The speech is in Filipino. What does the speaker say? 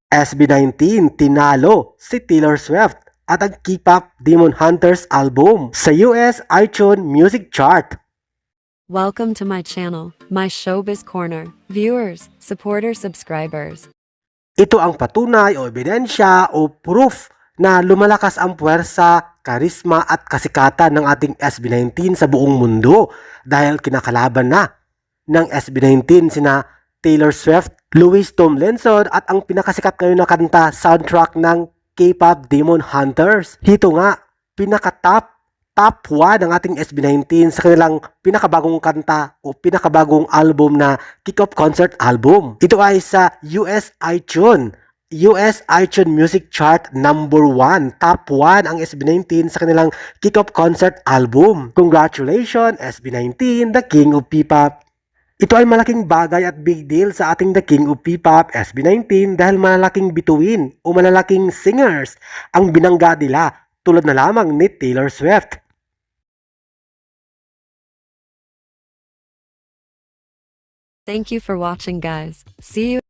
SB19 tinalo si Taylor Swift at ang K-pop Demon Hunters album sa US iTunes Music Chart. Welcome to my channel, my Showbiz Corner. Viewers, supporters, subscribers. Ito ang patunay o ebidensya o proof na lumalakas ang puwersa, karisma at kasikatan ng ating SB19 sa buong mundo dahil kinakalaban na ng SB19 sina Taylor Swift, Louis Tomlinson at ang pinakasikat ngayon na kanta soundtrack ng K-pop Demon Hunters. Ito nga, top 1 ng ating SB19 sa kanilang pinakabagong kanta o pinakabagong album na Kick-Off Concert Album. Ito ay sa US iTunes Music Chart number 1. Top 1 ang SB19 sa kanilang Kick-Off Concert Album. Congratulations SB19, the King of P-Pop. Ito ay malaking bagay at big deal sa ating The King of P-Pop SB19 dahil malalaking bituin o malalaking singers ang binangga nila tulad na lamang ni Taylor Swift. Thank you for watching, guys. See you.